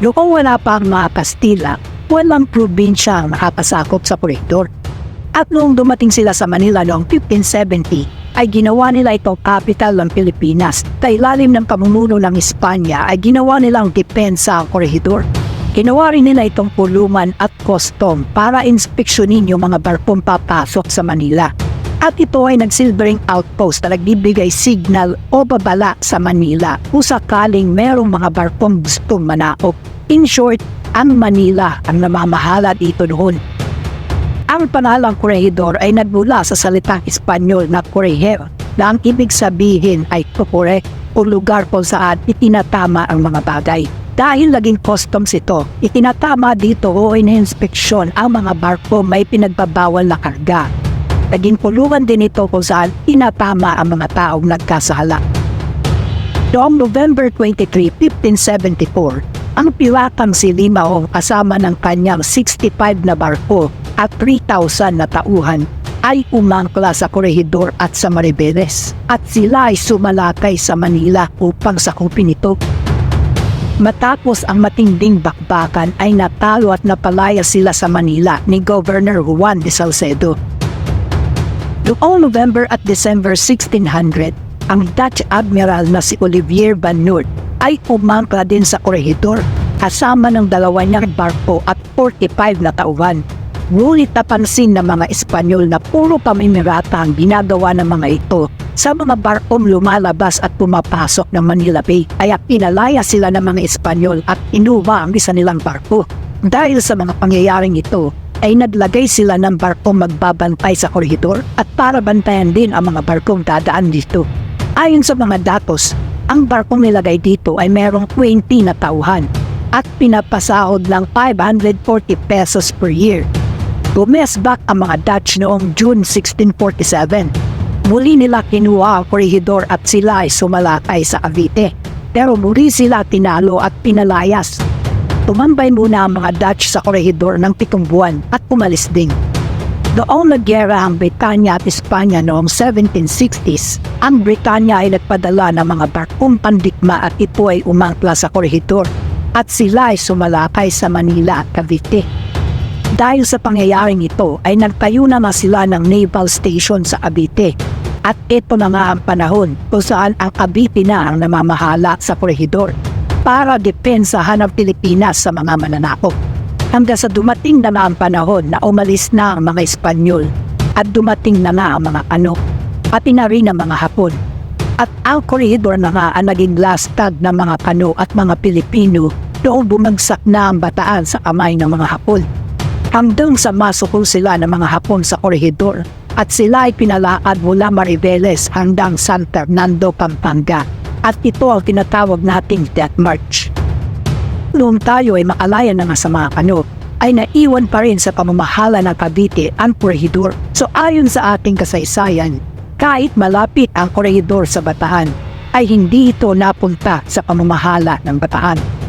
Noong wala pa ang mga Kastila, walang probinsya ang nakapasakop sa koridor. At noong dumating sila sa Manila noong 1570, ay ginawa nila itong capital ng Pilipinas. Sa ilalim ng pamumuno ng Espanya ay ginawa nilang depensa ang koridor. Ginawa rin nila itong puluman at custom para inspeksyonin yung mga barkong papasok sa Manila. At ito ay nagsilbering outpost na nagbibigay signal o babala sa Manila kung sakaling merong mga barkong gustong manakop. In short, ang Manila ang namamahala dito noon. Ang panalang koridor ay nagmula sa salitang Espanyol na correger na ang ibig sabihin ay correct o lugar kung saan itinatama ang mga bagay. Dahil naging customs ito, itinatama dito o ina-inspeksyon ang mga barko may pinagbabawal na karga. Naging puluhan din ito kung saan tinatama ang mga taong nagkasala. Noong November 23, 1574, ang piratang si Limao kasama ng kanyang 65 na barko at 3,000 na tauhan ay umangkla sa koridor at sa Maribeles at sila ay sumalakay sa Manila upang sakupin ito. Matapos ang matinding bakbakan ay natalo at napalaya sila sa Manila ni Governor Juan de Salcedo. Noong November at December 1600, ang Dutch Admiral na si Olivier van Noort ay umangkla din sa koridor kasama ng 2 niyang barko at 45 na tauhan. Ngunit napansin ng mga Espanyol na puro pamimirata ang ginagawa ng mga ito sa mga barkong lumalabas at pumapasok ng Manila Bay, kaya pinalaya sila ng mga Espanyol at inuwa ang isa nilang barko. Dahil sa mga pangyayaring ito, ay naglagay sila ng barkong magbabantay sa koridor at para bantayan din ang mga barkong dadaan dito. Ayon sa mga datos, ang barkong nilagay dito ay merong 20 na tauhan at pinapasahod ng 540 pesos per year. Bumesbak ang mga Dutch noong June 1647. Muli nila kinuha ang koridor at sila ay sumalakay sa Cavite. Pero muli sila tinalo at pinalayas. Tumambay muna ang mga Dutch sa koridor ng 7 buwan at umalis din. Noong nagyera ang Britanya at Espanya noong 1760s, ang Britanya ay nagpadala ng mga barkong pandikma at ito ay umangkla sa koridor at sila ay sumalakay sa Manila at Cavite. Dahil sa pangyayaring ito ay nagtayo na sila ng naval station sa Cavite. At ito na nga ang panahon kung saan ang Cavite na ang namamahala sa koridor para depensahan ang Pilipinas sa mga mananakop. Hanggang sa dumating na ang panahon na umalis na ang mga Espanyol at dumating na ang mga Ano, pati na rin ang mga Hapon. At ang koridor na nga ang naging lastag ng mga Kano at mga Pilipino noong bumagsak na ang Bataan sa kamay ng mga Hapon. Hanggang sa masukol sila ng mga Hapon sa koridor at sila ay pinalakad mula Maribeles hanggang San Fernando, Pampanga. At ito ang tinatawag nating Death March. Noong tayo ay makalaya na nga sa mga Kano, ay naiwan pa rin sa pamamahala ng Cavite ang koridor. So ayon sa ating kasaysayan, kahit malapit ang koridor sa Bataan, ay hindi ito napunta sa pamamahala ng Bataan.